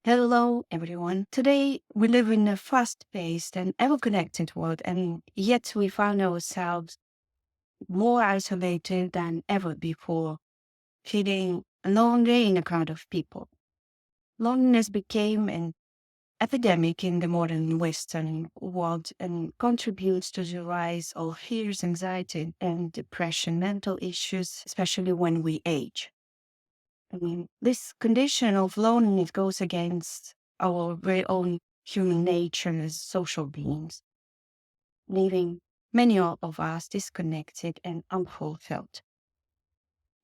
Hello, everyone. Today, we live in a fast paced and ever connected world, and yet we find ourselves more isolated than ever before, feeling lonely in a crowd of people. Loneliness became an epidemic in the modern Western world and contributes to the rise of fears, anxiety, and depression, mental issues, especially when we age. This condition of loneliness goes against our very own human nature as social beings, leaving many of us disconnected and unfulfilled.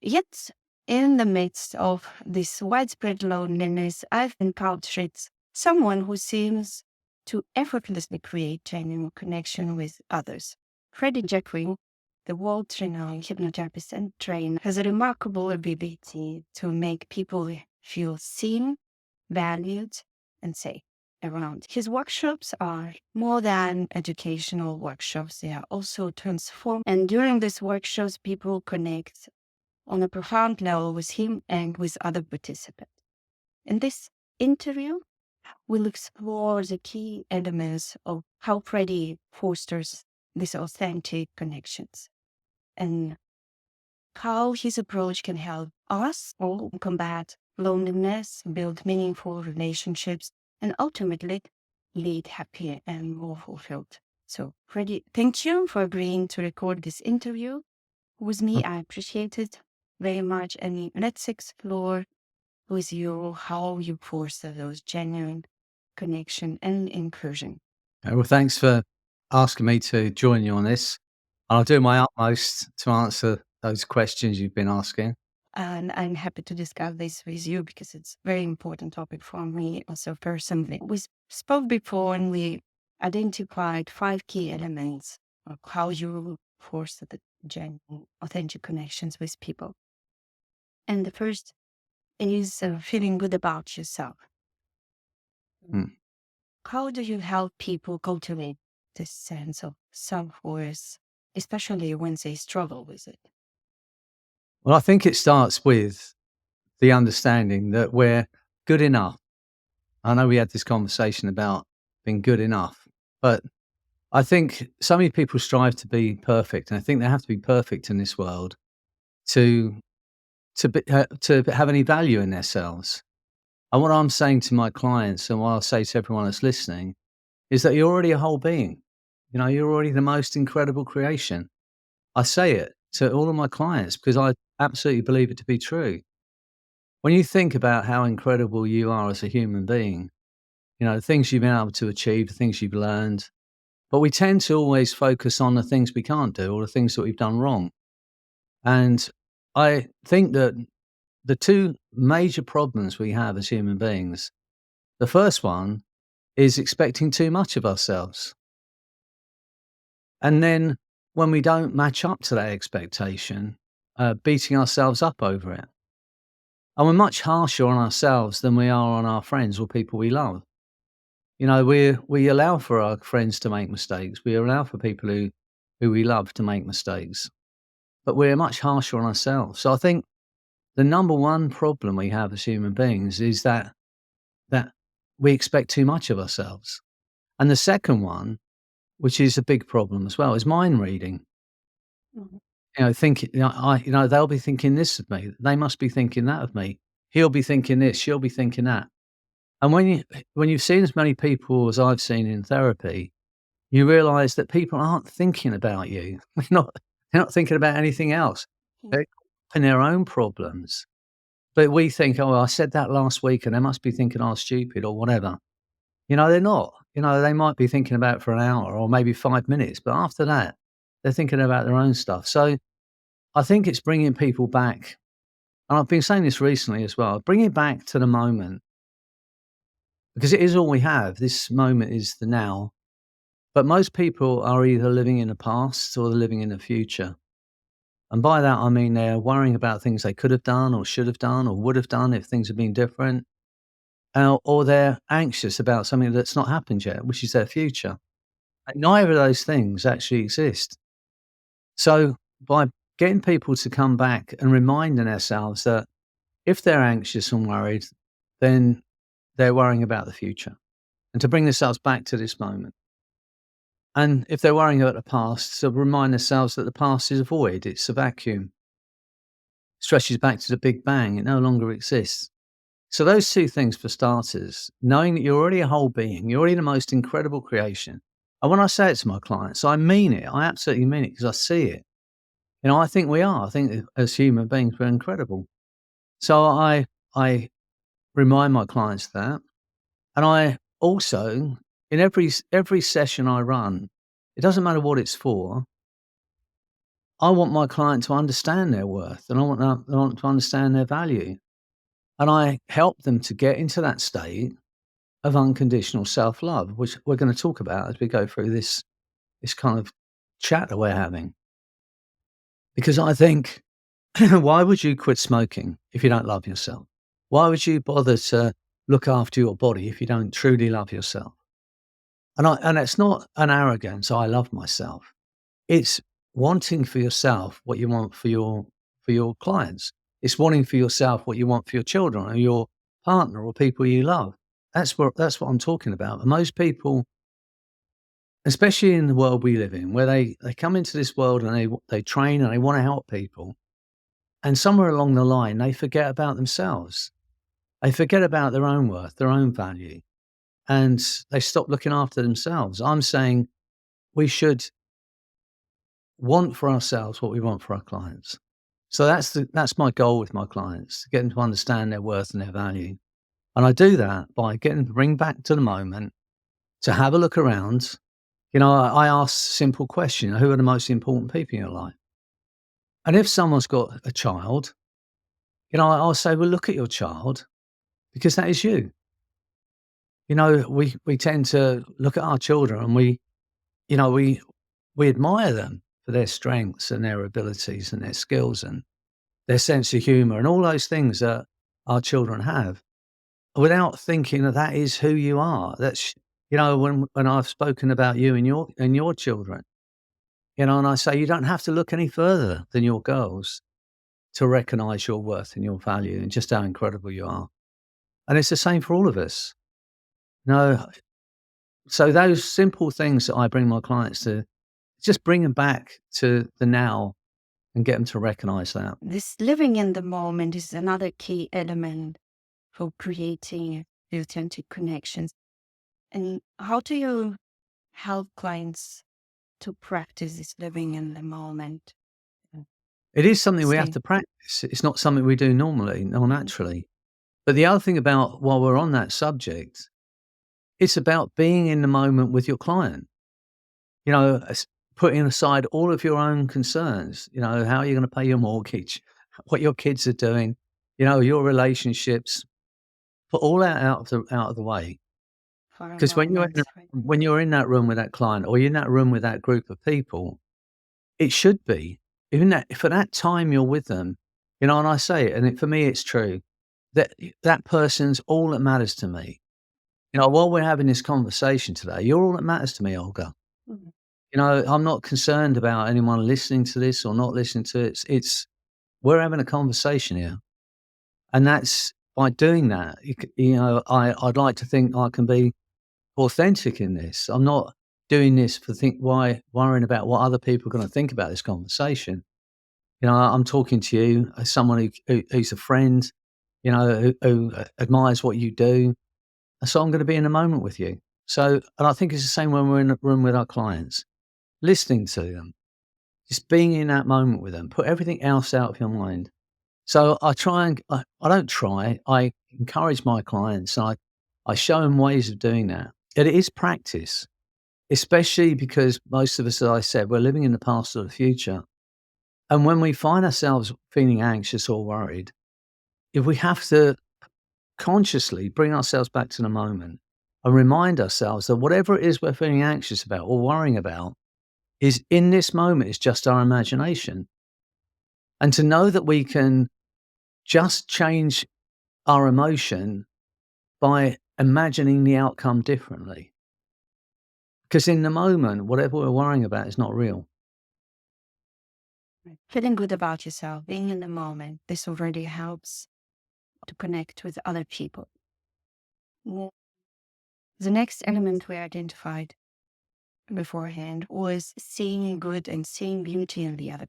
Yet, in the midst of this widespread loneliness, I've encountered someone who seems to effortlessly create genuine connection with others. Freddy Jacquin, the world-renowned hypnotherapist and trainer, has a remarkable ability to make people feel seen, valued, and safe around. His workshops are more than educational workshops, they are also transform. And during these workshops, people connect on a profound level with him and with other participants. In this interview, we'll explore the key elements of how Freddy fosters these authentic connections and how his approach can help us all combat loneliness, build meaningful relationships, and ultimately lead happier and more fulfilled. So, Freddy, thank you for agreeing to record this interview with me. I appreciate it very much. And let's explore with you how you foster those genuine connection and inclusion. Well, thanks for asking me to join you on this. I'll do my utmost to answer those questions you've been asking. And I'm happy to discuss this with you because it's a very important topic for me also personally. We spoke before and we identified 5 key elements of how you foster the genuine, authentic connections with people. And the first is feeling good about yourself. Mm. How do you help people cultivate this sense of self-worth, especially when they struggle with it? Well, I think it starts with the understanding that we're good enough. I know we had this conversation about being good enough, but I think so many people strive to be perfect, and I think they have to be perfect in this world to to have any value in themselves. And what I'm saying to my clients, and what I'll say to everyone that's listening, is that you're already a whole being. You know, you're already the most incredible creation. I say it to all of my clients because I absolutely believe it to be true. When you think about how incredible you are as a human being, you know, the things you've been able to achieve, the things you've learned, but we tend to always focus on the things we can't do or the things that we've done wrong. And I think that the two major problems we have as human beings, the first one is expecting too much of ourselves. And then when we don't match up to that expectation, beating ourselves up over it. And we're much harsher on ourselves than we are on our friends or people we love. You know, we allow for our friends to make mistakes. We allow for people who we love to make mistakes, but we're much harsher on ourselves. So I think the number one problem we have as human beings is that we expect too much of ourselves. And the second one, which is a big problem as well, is mind reading. Mhm. You know, they'll be thinking this of me. They must be thinking that of me. He'll be thinking this. She'll be thinking that. And when you've seen as many people as I've seen in therapy, you realise that people aren't thinking about you. They're not thinking about anything else. Mm. They're in their own problems. But we think, oh, I said that last week, and they must be thinking I'm stupid or whatever. You know, they're not. You know, they might be thinking about it for an hour or maybe 5 minutes, but after that, they're thinking about their own stuff. So I think it's bringing people back, and I've been saying this recently as well, bring it back to the moment because it is all we have. This moment is the now. But most people are either living in the past or they're living in the future. And by that, I mean they're worrying about things they could have done or should have done or would have done if things had been different. Or they're anxious about something that's not happened yet, which is their future. And neither of those things actually exist. So by getting people to come back and reminding ourselves that if they're anxious and worried, then they're worrying about the future, and to bring themselves back to this moment. And if they're worrying about the past, to remind themselves that the past is a void, it's a vacuum, stretches back to the Big Bang, it no longer exists. So those two things for starters, knowing that you're already a whole being, you're already the most incredible creation. And when I say it to my clients, I mean it. I absolutely mean it because I see it. I think we are. I think that as human beings, we're incredible. So I remind my clients that. And I also, in every session I run, it doesn't matter what it's for, I want my client to understand their worth, and I want to understand their value. And I help them to get into that state of unconditional self-love, which we're going to talk about as we go through this kind of chat that we're having. Because I think, why would you quit smoking if you don't love yourself? Why would you bother to look after your body if you don't truly love yourself? And it's not an arrogance, I love myself. It's wanting for yourself what you want for your clients. It's wanting for yourself what you want for your children or your partner or people you love. That's what I'm talking about. And most people, especially in the world we live in, where they come into this world and they train and they want to help people, and somewhere along the line they forget about themselves. They forget about their own worth, their own value, and they stop looking after themselves. I'm saying we should want for ourselves what we want for our clients. So that's my goal with my clients, to get them to understand their worth and their value. And I do that by getting them to bring back to the moment, to have a look around. I ask simple question, who are the most important people in your life? And if someone's got a child, I'll say, well, look at your child, because that is you. We tend to look at our children and we admire them for their strengths and their abilities and their skills and their sense of humor and all those things that our children have, without thinking that that is who you are. That's, when I've spoken about you and your children, and I say you don't have to look any further than your girls to recognize your worth and your value and just how incredible you are. And it's the same for all of us. No, so those simple things that I bring my clients to, just bring them back to the now and get them to recognize that. This living in the moment is another key element for creating authentic connections. And how do you help clients to practice this living in the moment? It is something we have Stay. to practice. It's not something we do normally or naturally. But the other thing about, while we're on that subject, it's about being in the moment with your client. Putting aside all of your own concerns. How are you going to pay your mortgage? What your kids are doing? Your relationships. Put all that out of the way. For a Because moment, right? when you're in that room with that client or you're in that room with that group of people, it should be, even that for that time you're with them, and I say it, and for me it's true, that that person's all that matters to me. While we're having this conversation today, you're all that matters to me, Olga. Mhm. I'm not concerned about anyone listening to this or not listening to it. It's we're having a conversation here, and that's by doing that. I'd like to think I can be authentic in this. I'm not doing this for worrying about what other people are going to think about this conversation. I'm talking to you as someone who's a friend, who admires what you do. And so I'm going to be in a moment with you. So, and I think it's the same when we're in a room with our clients, listening to them, just being in that moment with them, put everything else out of your mind. So I don't try, I encourage my clients. I show them ways of doing that. And it is practice, especially because most of us, as I said, we're living in the past or the future. And when we find ourselves feeling anxious or worried, if we have to consciously bring ourselves back to the moment and remind ourselves that whatever it is we're feeling anxious about or worrying about is in this moment is just our imagination. And to know that we can just change our emotion by imagining the outcome differently. Because in the moment, whatever we're worrying about is not real. Right. Feeling good about yourself, being in the moment, this already helps to connect with other people. Well, the next element we identified beforehand was seeing good and seeing beauty in in the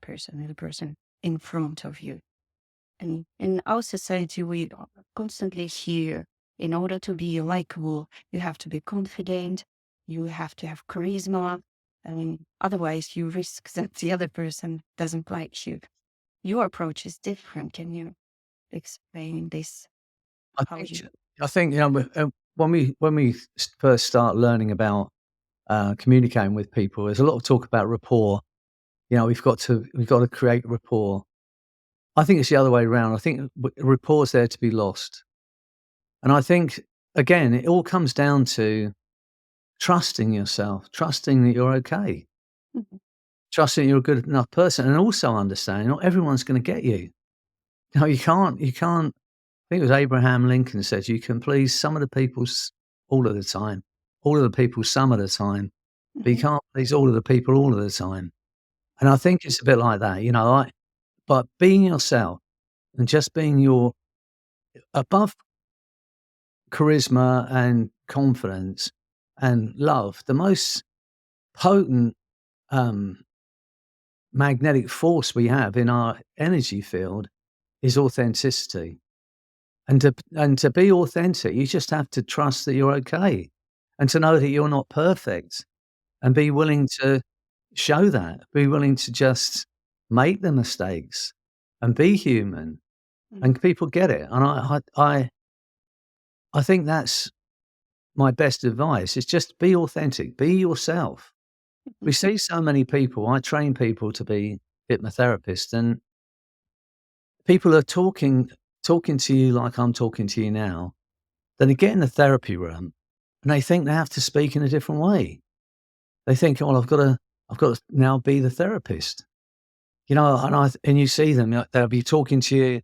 person in front of you. And in our society, we constantly hear in order to be likable, you have to be confident, you have to have charisma, and otherwise you risk that the other person doesn't like you. Your approach is different. Can you explain this? I How think you? I think, when we first start learning about, communicating with people, there's a lot of talk about rapport. We've got to create rapport. I think it's the other way around. I think rapport is there to be lost. And I think, again, it all comes down to trusting yourself, trusting that you're okay, Mhm. trusting you're a good enough person, and also understanding not everyone's gonna get you. No, you can't. I think it was Abraham Lincoln said, "You can please some of the people all of the time, all of the people some of the time, but you Mhm. can't please all of the people all of the time." And I think it's a bit like that, but being yourself and just being your above charisma and confidence and love, the most potent, um, magnetic force we have in our energy field is authenticity. And to be authentic, you just have to trust that you're okay, and to know that you're not perfect, and be willing to show that. Be willing to just make the mistakes and be human, Mhm. and people get it. And I think that's my best advice is just be authentic, be yourself. We Mhm. see so many people. I train people to be hypnotherapists, and people are talking to you like I'm talking to you now. Then they get in the therapy room and they think they have to speak in a different way. They think, "Oh, I've got to now be the therapist." And you see them, they'll be talking to you,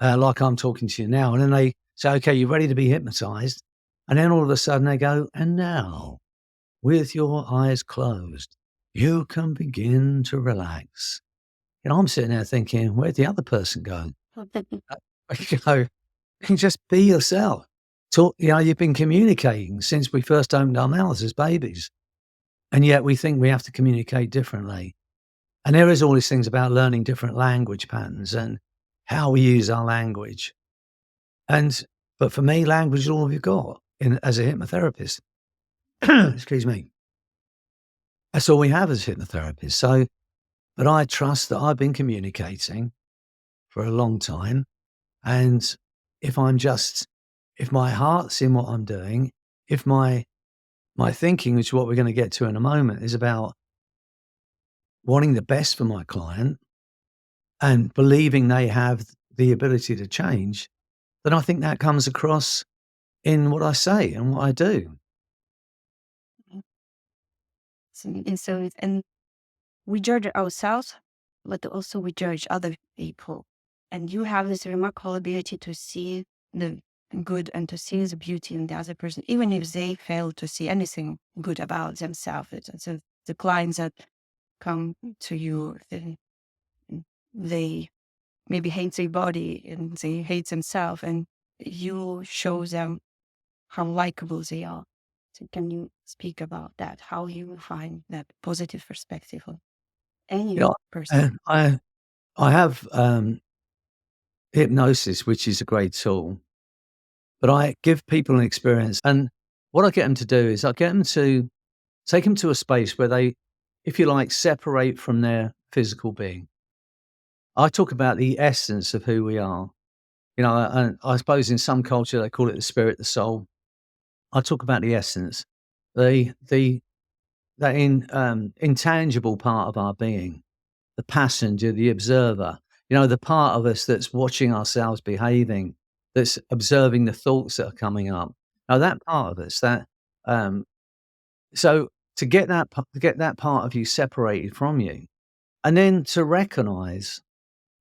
like I'm talking to you now, and then they say, "Okay, you ready to be hypnotized?" And then all of a sudden they go, "And now, with your eyes closed, you can begin to relax." I'm sitting there thinking, "Where'd the other person go?" Uh, you go, you can just be yourself. You've been communicating since we first opened our mouths as babies, and yet we think we have to communicate differently. And there is all these things about learning different language patterns and how we use our language. And but for me, language is all we've got as a hypnotherapist. Excuse me. That's all we have as hypnotherapists. So, but I trust that I've been communicating for a long time, and if I'm just if my heart's in what I'm doing, if my thinking, which is what we're gonna get to in a moment, is about wanting the best for my client and believing they have the ability to change, then I think that comes across in what I say and what I do. And we judge ourselves, but also we judge other people. And you have this remarkable ability to see the good and to see the beauty in the other person, even if they fail to see anything good about themselves. So the clients that come to you, they maybe hate their body and they hate themselves, and you show them how likable they are. So can you speak about that? How you find that positive perspective of any Yeah, person? and I have, hypnosis, which is a great tool, but I give people an experience, and what I get them to do is I get them to take them to a space where they, if you like, separate from their physical being. I talk about the essence of who we are, and I suppose in some culture they call it the spirit, the soul. I talk about the essence, the that intangible part of our being, the passenger, the observer, the part of us that's watching ourselves behaving, that's observing the thoughts that are coming up. Now that part of us, um, so to get that part of you separated from you, and then to recognize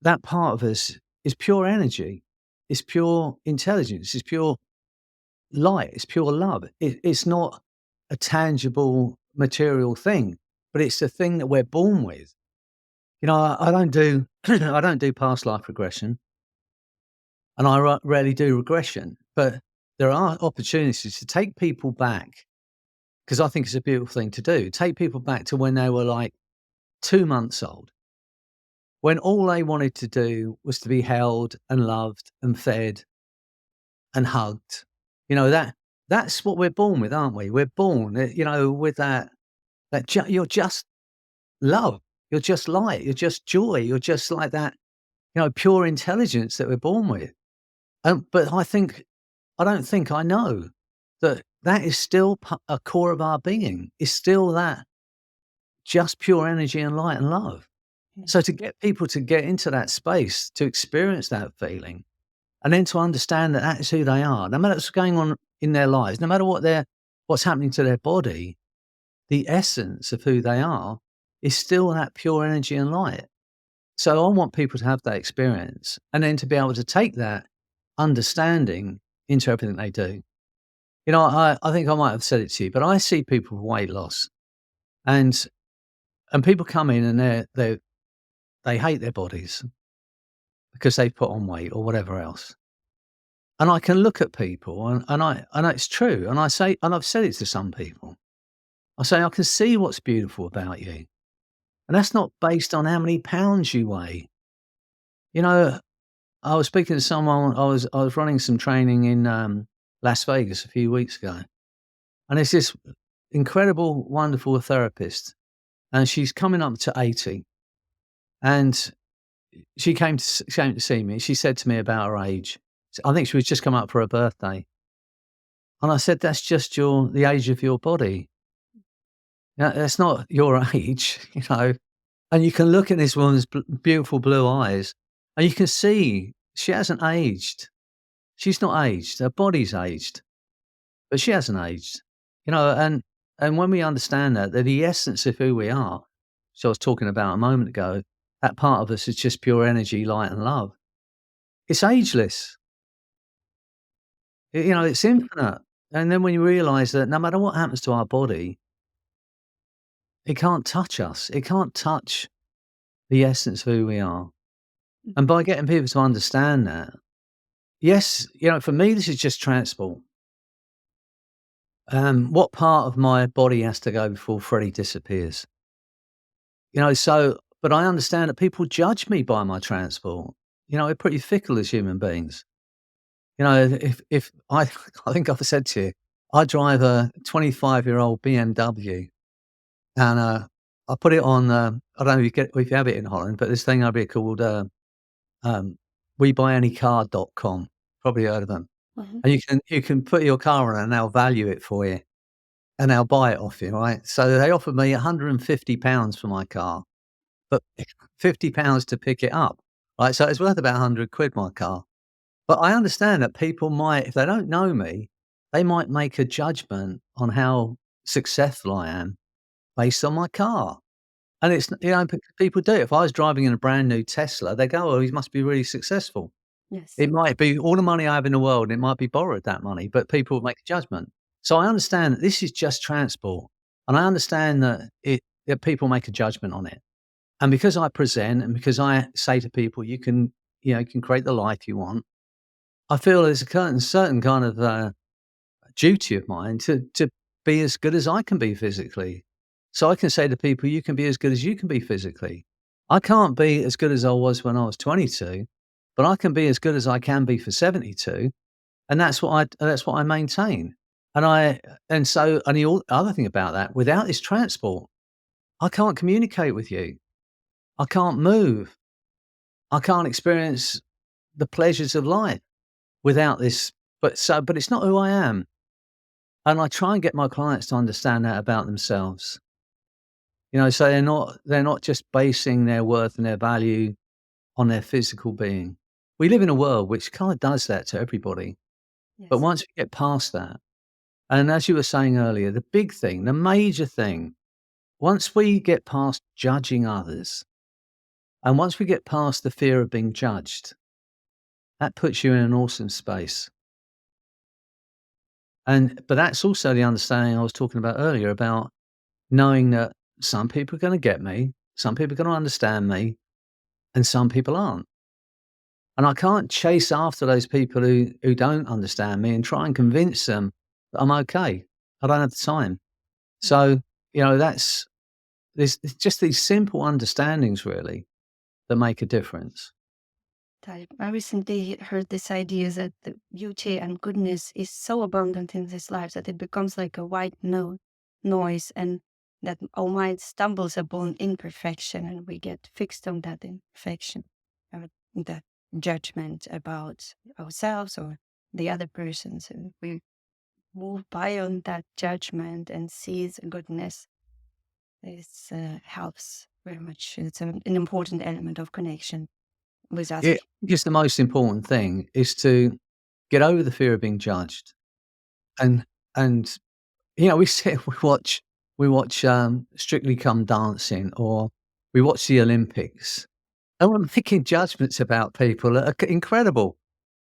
that part of us is pure energy, is pure intelligence, is pure light, it's pure love. It's not a tangible material thing, but it's the thing that we're born with. I don't do I don't do past life regression, and I rarely do regression. But there are opportunities to take people back, because I think it's a beautiful thing to do. Take people back to when they were like 2 months old, when all they wanted to do was to be held and loved and fed and hugged. You know, that's what we're born with, aren't we? We're born, with you're just love, you're just light, you're just joy, you're just like that, pure intelligence that we're born with. But I don't think I know that that is still a core of our being. Is still that just pure energy and light and love. So to get people to get into that space, to experience that feeling, and then to understand that that is who they are, no matter what's going on in their lives, no matter what's happening to their body, the essence of who they are is still that pure energy and light. So I want people to have that experience, and then to be able to take that understanding into everything they do. I think I might have said it to you, but I see people with weight loss, and people come in and they hate their bodies because they've put on weight or whatever else. And I can look at people and I know it's true. And I say, and I've said it to some people, I say, I can see what's beautiful about you. And that's not based on how many pounds you weigh. I was speaking to someone, I was running some training in Las Vegas a few weeks ago. And there's this incredible, wonderful therapist, and she's coming up to 80. And she came to see me. She said to me about her age. I think she was just come up for her birthday. And I said, that's just the age of your body. That's not your age, And you can look at this woman's beautiful blue eyes, and you can see she hasn't aged. She's not aged. Her body's aged, but she hasn't aged. And when we understand that the essence of who we are, so I was talking about a moment ago, that part of us is just pure energy, light and love. It's ageless. It's infinite. And then when you realize that no matter what happens to our body, it can't touch us. It can't touch the essence of who we are. And by getting people to understand that, yes, for me, this is just transport. What part of my body has to go before Freddy disappears? But I understand that people judge me by my transport. We're pretty fickle as human beings. If I think I've said to you, I drive a 25-year-old BMW, and I put it on. I don't know if you have it in Holland, but this thing over here called WeBuyAnyCar.com. Probably heard of them. Mhm. And you can put your car on, and they'll value it for you, and they'll buy it off you, right? So they offered me £150 for my car, but £50 to pick it up, right? So it's worth about £100, my car. But I understand that people might, if they don't know me, they might make a judgment on how successful I am based on my car. And it's, people do it. If I was driving in a brand new Tesla, they go, oh, he must be really successful. Yes. It might be all the money I have in the world, it might be borrowed, that money, but people will make a judgment. So I understand that this is just transport. And I understand that people make a judgment on it. And because I present and because I say to people, you can create the life you want, I feel there's a certain kind of duty of mine to be as good as I can be physically. So I can say to people, you can be as good as you can be physically. I can't be as good as I was when I was 22, but I can be as good as I can be for 72, and that's what I maintain. And the other thing about that, without this transport, I can't communicate with you. I can't move. I can't experience the pleasures of life without this. But it's not who I am. And I try and get my clients to understand that about themselves. So they're not just basing their worth and their value on their physical being. We live in a world which kind of does that to everybody. But Yes. once we get past that, and as you were saying earlier, the big thing, the major thing, once we get past judging others, and once we get past the fear of being judged, that puts you in an awesome space. But that's also the understanding I was talking about earlier about knowing that some people are going to get me, some people are going to understand me, and some people aren't. And I can't chase after those people who don't understand me and try and convince them that I'm okay. I don't have the time. So, that's it's just these simple understandings really that make a difference. I recently heard this idea that the beauty and goodness is so abundant in this life that it becomes like a white noise, and that our mind stumbles upon imperfection and we get fixed on that imperfection, that judgment about ourselves or the other persons. And we move beyond that judgment and see the goodness. This helps very much. It's an important element of connection with Yeah, others. just the most important thing is to get over the fear of being judged. And and we sit we watch Strictly Come Dancing, or we watch the Olympics, and we're making judgments about people that are incredible.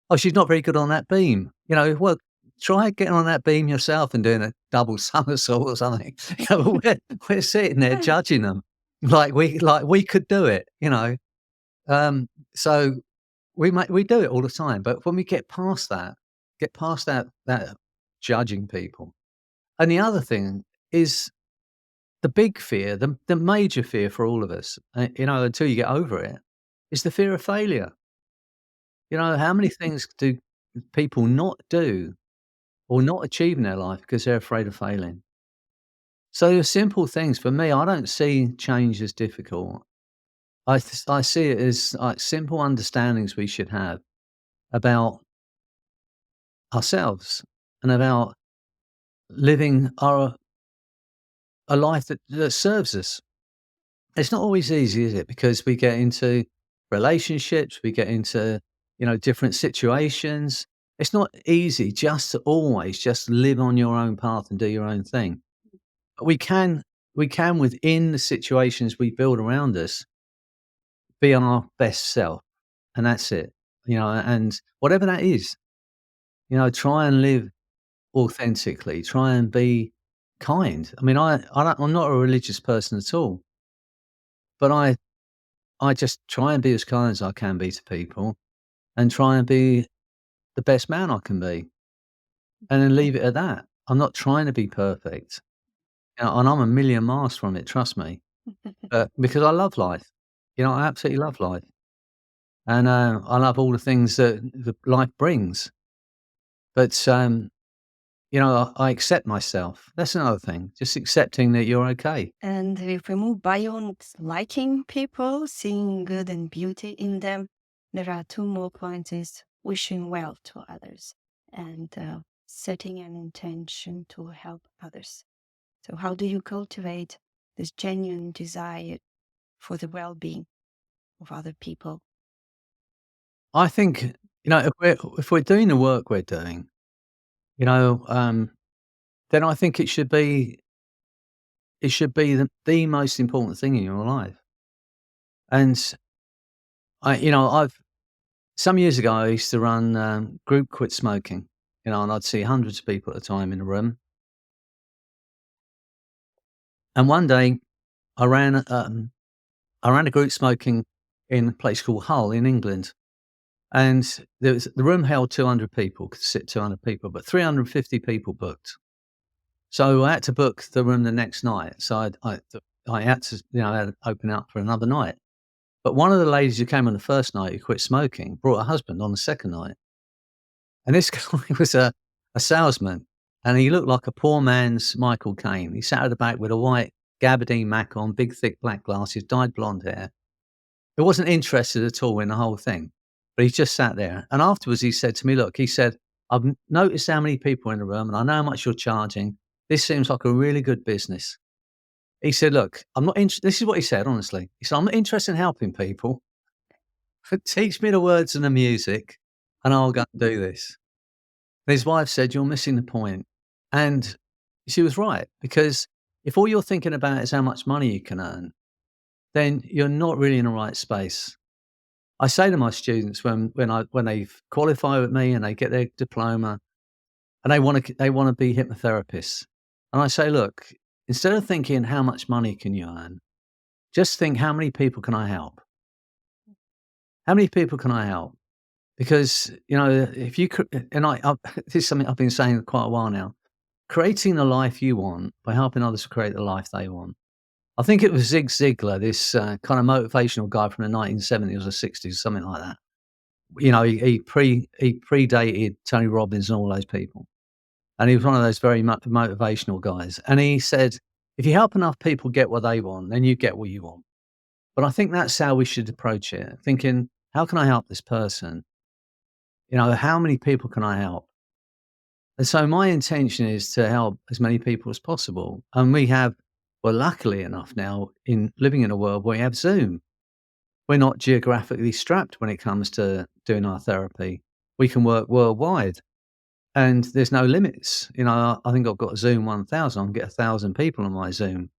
"Oh, she's not very good on that beam." Well, try getting on that beam yourself and doing a double somersault or something. We're sitting there judging them like we could do it. Um, so we do it all the time, but when we get past that judging people. And the other thing is the big fear, the major fear for all of us, until you get over it, is the fear of failure. How many things do people not do or not achieve in their life because they're afraid of failing? So the simple things for me, I don't see change as difficult. I see it as like simple understandings we should have about ourselves and about living a life that serves us. It's not always easy, is it? Because we get into relationships, we get into, different situations. It's not easy just to always just live on your own path and do your own thing. But we can within the situations we build around us be our best self. And that's it. And whatever that is, try and live authentically, try and be kind. I mean, I'm not a religious person at all, but I just try and be as kind as I can be to people and try and be the best man I can be, and then leave it at that. I'm not trying to be perfect, and I'm a million miles from it, trust me. But because I love life, I absolutely love life, and I love all the things that life brings. But I accept myself. That's another thing. Just accepting that you're okay. And if we move beyond liking people, seeing good and beauty in them, there are two more points: is wishing well to others and setting an intention to help others. So how do you cultivate this genuine desire for the well-being of other people? I think if we're doing the work we're doing, you know, um, then I think it should be the most important thing in your life. And I've some years ago I used to run group quit smoking, and I'd see hundreds of people at a time in a room. And one day I ran I ran a group smoking in a place called Hull in England, and the room held 200 people, could sit 200 people, but 350 people booked. So I had to book the room the next night. So I had to, I had to open up for another night. But one of the ladies who came on the first night who quit smoking brought her husband on the second night. And this guy was a salesman, and he looked like a poor man's Michael Caine. He sat at the back with a white gabardine mac on, big thick black glasses, dyed blonde hair. He wasn't interested at all in the whole thing, but he just sat there. And afterwards he said to me, "Look," he said, "I've noticed how many people are in the room, and I know how much you're charging. This seems like a really good business." He said, "Look, I'm not interested." This is what he said, honestly. He said, "I'm not interested in helping people. Teach me the words and the music, and I'll go and do this." And his wife said, "You're missing the point." And she was right, because if all you're thinking about is how much money you can earn, then you're not really in the right space. I say to my students when they qualify with me and they get their diploma and they want to be hypnotherapists, and I say, "Look, instead of thinking how much money can you earn, just think how many people can I help? How many people can I help?" Because, if you could, and this is something I've been saying quite a while now, creating the life you want by helping others create the life they want. I think it was Zig Ziglar, this kind of motivational guy from the 1970s or 60s, something like that. He predated Tony Robbins and all those people. And he was one of those very motivational guys. And he said, if you help enough people get what they want, then you get what you want. But I think that's how we should approach it, thinking, how can I help this person? How many people can I help? And so my intention is to help as many people as possible. And we're luckily enough now in living in a world where we have Zoom. We're not geographically strapped when it comes to doing our therapy. We can work worldwide and there's no limits. I think I've got a Zoom 1000. I can get 1,000 people on my Zoom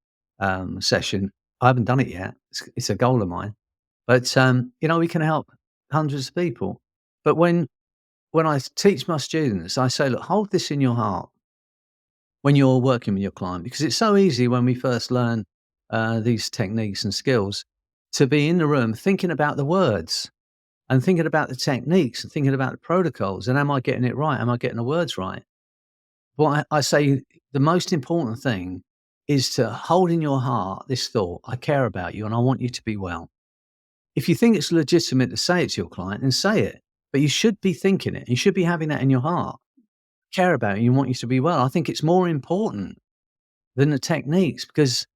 session. I haven't done it yet. It's a goal of mine. But, we can help hundreds of people. But when I teach my students, I say, look, hold this in your heart when you're working with your client, because it's so easy when we first learn these techniques and skills to be in the room thinking about the words and thinking about the techniques and thinking about the protocols. And am I getting it right? Am I getting the words right? Well, I say the most important thing is to hold in your heart this thought: I care about you and I want you to be well. If you think it's legitimate to say it to your client, then say it. But you should be thinking it. You should be having that in your heart. Care about you and want you to be well. I think it's more important than the techniques, because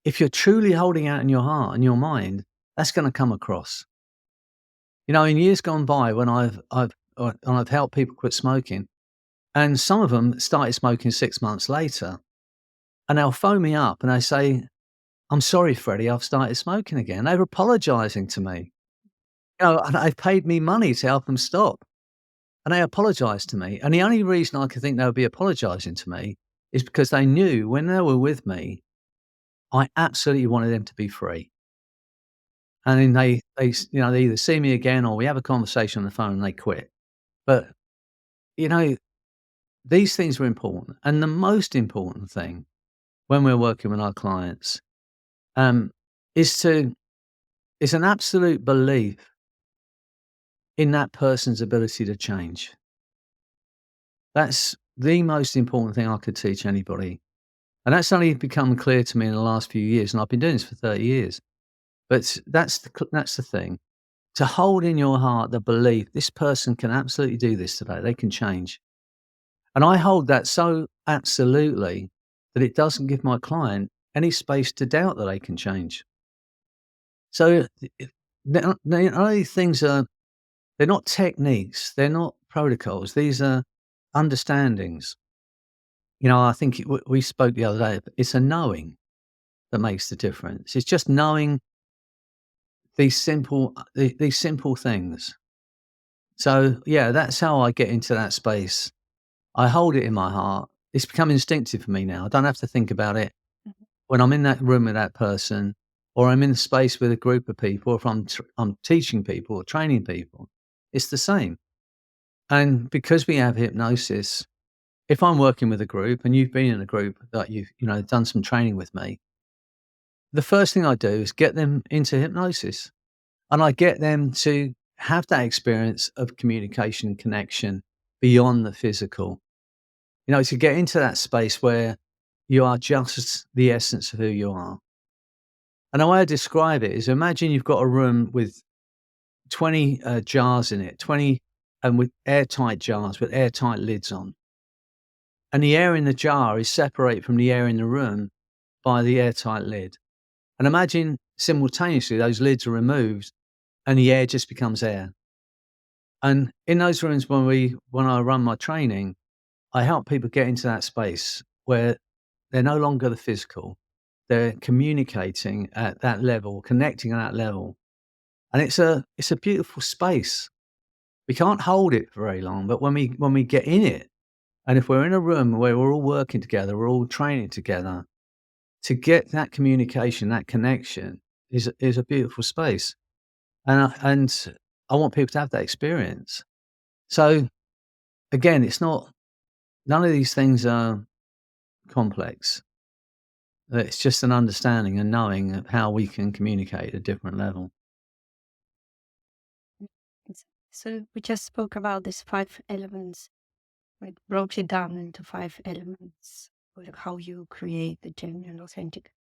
if you're truly holding out in your heart and your mind, that's going to come across. In years gone by, when I've helped people quit smoking, and some of them started smoking 6 months later, and they'll phone me up and they say, "I'm sorry, Freddie, I've started smoking again." They were apologizing to me. And they paid me money to help them stop. And they apologized to me. And the only reason I could think they would be apologizing to me is because they knew when they were with me, I absolutely wanted them to be free. And then they either see me again or we have a conversation on the phone and they quit. But, you know, these things are important. And the most important thing when we're working with our clients um, is is an absolute belief in that person's ability to change. That's the most important thing I could teach anybody. And that's only become clear to me in the last few years, and I've been doing this for 30 years. But that's the thing. To hold in your heart the belief this person can absolutely do this today. They can change. And I hold that so absolutely that it doesn't give my client any space to doubt that they can change. So these things they're not techniques, they're not protocols. These are understandings. I think we spoke the other day. It's a knowing that makes the difference. It's just knowing these simple things. So, yeah, that's how I get into that space. I hold it in my heart. It's become instinctive for me now. I don't have to think about it. Mhm. When I'm in that room with that person, or I'm in a space with a group of people, or if I'm teaching people or training people, it's the same. And because we have hypnosis, if I'm working with a group and you've been in a group that you've done some training with me, the first thing I do is get them into hypnosis. And I get them to have that experience of communication and connection beyond the physical. To get into that space where you are just the essence of who you are. And the way I describe it is, imagine you've got a room with 20 jars in it, 20 and with airtight jars with airtight lids on. And the air in the jar is separated from the air in the room by the airtight lid. And imagine simultaneously those lids are removed and the air just becomes air. And in those rooms when I run my training, I help people get into that space where they're no longer the physical. They're communicating at that level, connecting at that level. And it's a beautiful space. We can't hold it for very long, but when we get in it, and if we're in a room where we're all working together, we're all training together, to get that communication, that connection is a beautiful space. And I want people to have that experience. So again, none of these things are complex. It's just an understanding and knowing of how we can communicate at a different level. So we just spoke about these 5 elements. We broke it down into 5 elements. Like how you create the genuine, authentic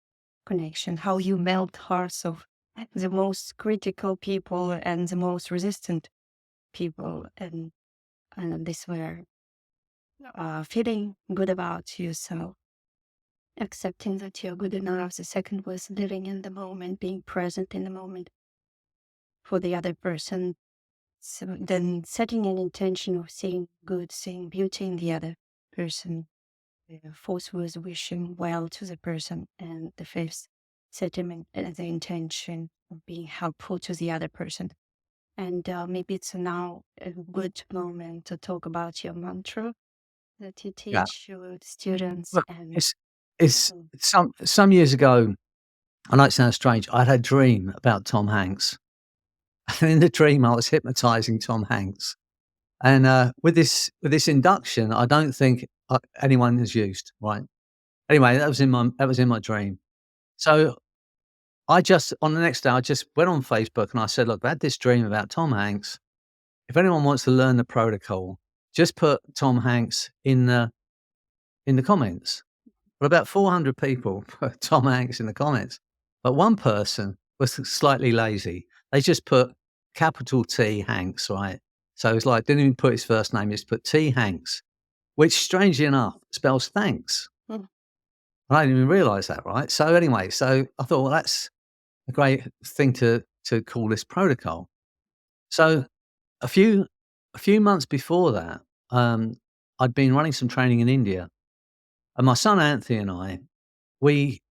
connection, how you melt hearts of the most critical people and the most resistant people, and this were feeling good about yourself, accepting that you're good enough. The second was living in the moment, being present in the moment for the other person. So then setting an intention of seeing good, seeing beauty in the other person. The fourth was wishing well to the person. And the fifth, setting the intention of being helpful to the other person. And maybe it's now a good moment to talk about your mantra that you Yeah. teach your students. Well, And it's mm, some years ago, I know it sounds strange, I had a dream about Tom Hanks. And in the dream, I was hypnotizing Tom Hanks. And, with this induction, I don't think, anyone has used, right? Anyway, that was in my dream. So, I just on the next day, I just went on Facebook and I said, "Look, I had this dream about Tom Hanks. If anyone wants to learn the protocol, just put Tom Hanks in the comments." Well, about 400 people put Tom Hanks in the comments, but one person was slightly lazy. They just put capital T Hanks, right? So it's like, didn't even put his first name, just put T Hanks, which strangely enough spells thanks. mm, And I didn't even realize that, right? So anyway, so I thought, well, that's a great thing to call this protocol. So a few a few months before that, I'd been running some training in India, and my son Anthony and I,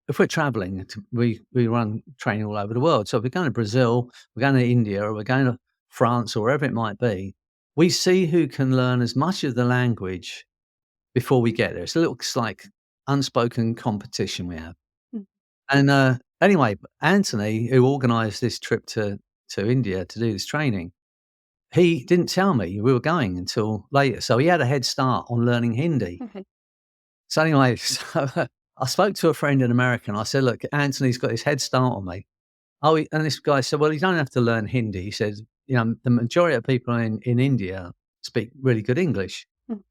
if we're traveling, we run training all over the world. So if we're going to Brazil, we're going to India, or we're going to France, or wherever it might be, we see who can learn as much of the language before we get there. It's like unspoken competition we have. mm, And anyway, Anthony, who organised this trip to India to do this training, he didn't tell me we were going until later. So he had a head start on learning Hindi. okay. So anyway, I spoke to a friend in America and I said, "Look, Anthony's got his head start on me." Oh, and this guy said, "Well, you don't have to learn Hindi." He said, "The majority of people in India speak really good English." Mhm,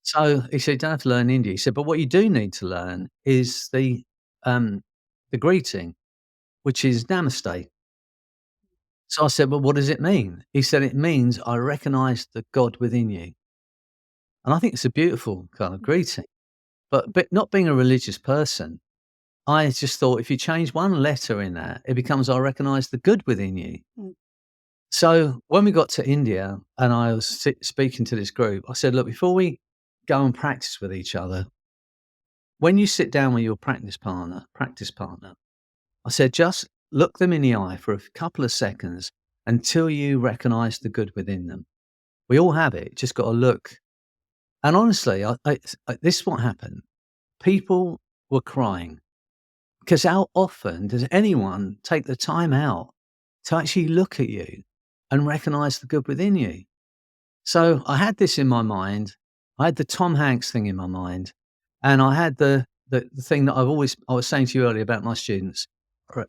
So he said, "You don't have to learn Hindi." He said, "But what you do need to learn is um, the greeting, which is Namaste." So I said, "Well, what does it mean?" He said, "It means I recognize the God within you." And I think it's a beautiful kind of mm, greeting. But not being a religious person, I just thought if you change one letter in that, it becomes I recognize the good within you. mm, So when we got to India and I was speaking to this group, I said, "Look, before we go and practice with each other, when you sit down with your practice partner, I said, just look them in the eye for a couple of seconds until you recognize the good within them. We all have it, just got to look." And honestly, this is what happened. People were crying because how often does anyone take the time out to actually look at you and recognize the good within you? So I had this in my mind. I had the Tom Hanks thing in my mind, and I had the thing that I was saying to you earlier about my students. I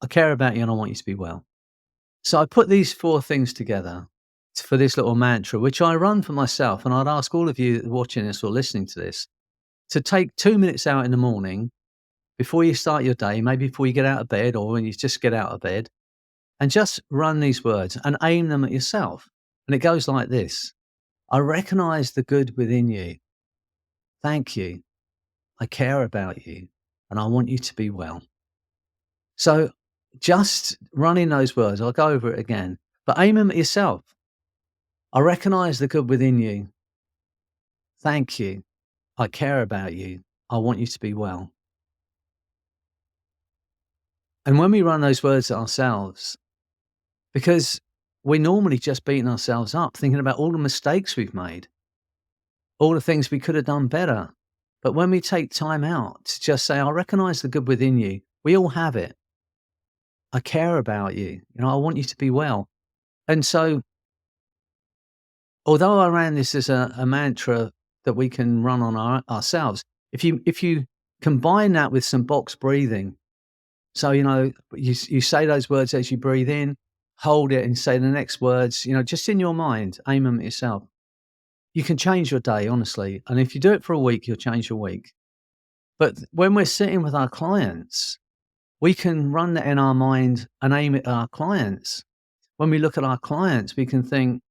care about you and I want you to be well. So I put these four things together for this little mantra, which I run for myself. And I'd ask all of you watching this or listening to this to take 2 minutes out in the morning before you start your day, maybe before you get out of bed or when you just get out of bed, and just run these words and aim them at yourself. And it goes like this: I recognize the good within you. Thank you. I care about you and I want you to be well. So just running those words, I'll go over it again, but aim them at yourself. I recognize the good within you. Thank you. I care about you. I want you to be well. And when we run those words at ourselves, because we're normally just beating ourselves up, thinking about all the mistakes we've made, all the things we could have done better. But when we take time out to just say, I recognize the good within you, we all have it. I care about you. I want you to be well. And so, although I ran this as a mantra that we can run on ourselves, if you combine that with some box breathing, so you say those words as you breathe in, hold it and say the next words, just in your mind, aim them at yourself. You can change your day, honestly. And if you do it for a week, you'll change your week. But when we're sitting with our clients, we can run that in our mind and aim it at our clients. When we look at our clients, we can think,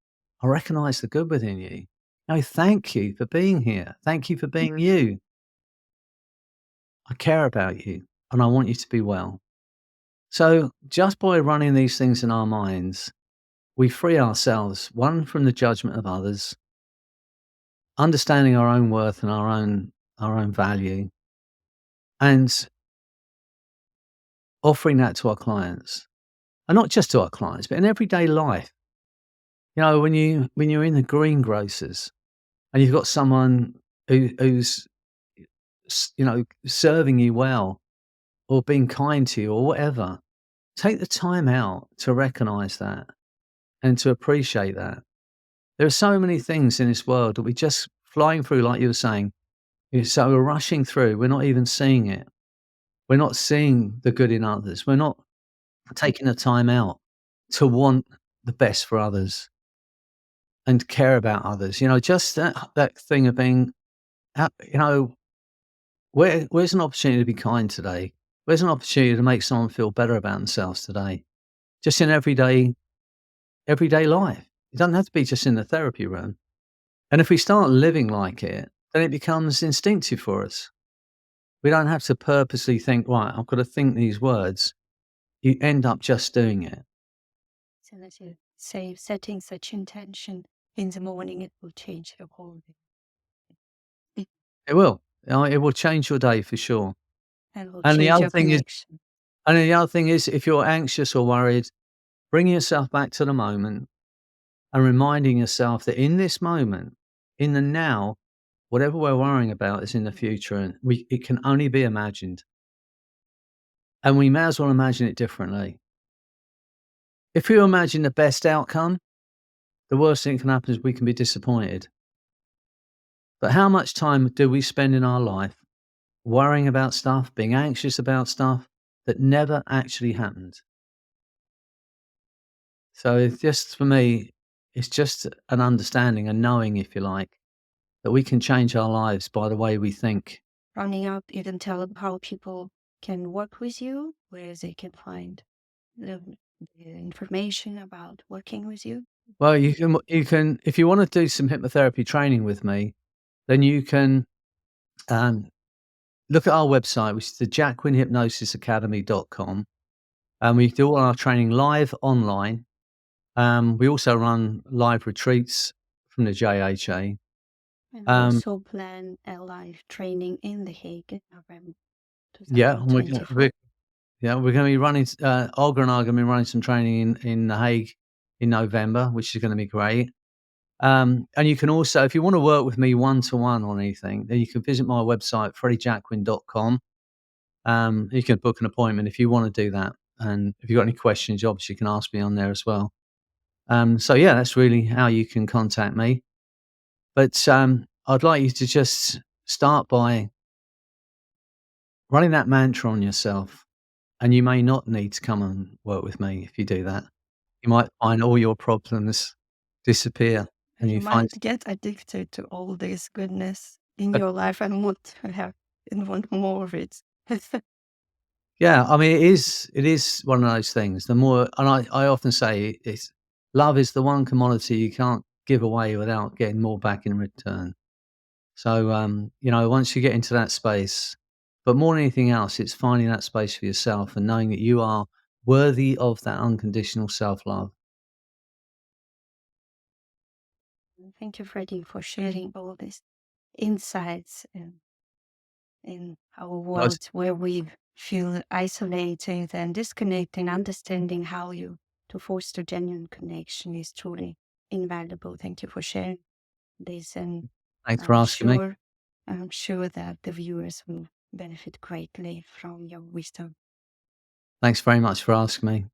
I recognize the good within you. No, thank you for being here. Thank you for being you. I care about you and I want you to be well. So just by running these things in our minds, we free ourselves, one, from the judgment of others, understanding our own worth and our own value, and offering that to our clients. And not just to our clients, but in everyday life. When you're in the greengrocers and you've got someone who's serving you well or being kind to you or whatever, take the time out to recognize that and to appreciate that. There are so many things in this world that we're just flying through, like you were saying. So we're rushing through. We're not even seeing it. We're not seeing the good in others. We're not taking the time out to want the best for others and care about others. Just that thing of being, where's an opportunity to be kind today? Where's an opportunity to make someone feel better about themselves today? Just in everyday life. It doesn't have to be just in the therapy room. And if we start living like it, then it becomes instinctive for us. We don't have to purposely think, right, I've got to think these words. You end up just doing it. So as you say, setting such intention in the morning, it will change your whole day. It will. It will change your day for sure. And will And the change other your thing is, connection. if you're anxious or worried, bring yourself back to the moment and reminding yourself that in this moment, in the now, whatever we're worrying about is in the future, and it can only be imagined. And we may as well imagine it differently. If you imagine the best outcome, the worst thing that can happen is we can be disappointed. But how much time do we spend in our life worrying about stuff, being anxious about stuff that never actually happened? So it's just, for me, it's just an understanding, a knowing, if you like, that we can change our lives by the way we think. Rounding up, you can tell them how people can work with you, where they can find the information about working with you. Well, you can if you want to do some hypnotherapy training with me, then you can look at our website, which is the jacquinhypnosisacademy.com, and we do all our training live online. We also run live retreats from the JHA. And also plan a live training in The Hague in November Yeah, 2024. we're going to be running. Olga and I are going to be running some training in The Hague in November, which is going to be great. And you can also, if you want to work with me one-to-one on anything, then you can visit my website, freddyjacquin.com. You can book an appointment if you want to do that. And if you've got any questions, obviously you can ask me on there as well. So yeah, that's really how you can contact me. But I'd like you to just start by running that mantra on yourself. And you may not need to come and work with me if you do that. You might find all your problems disappear, and You you find. might get addicted to all this goodness in your life and want more of it. Yeah, I mean, it is one of those things. The more, and I often say, it's love is the one commodity you can't give away without getting more back in return. So, once you get into that space, but more than anything else, it's finding that space for yourself and knowing that you are worthy of that unconditional self-love. Thank you, Freddy, for sharing all these insights in our Nice. world where we feel isolated and disconnected. Understanding how to foster genuine connection is truly invaluable. Thank you for sharing this, and Thanks for I'm asking me. sure I'm sure that the viewers will benefit greatly from your wisdom. Thanks very much for asking me.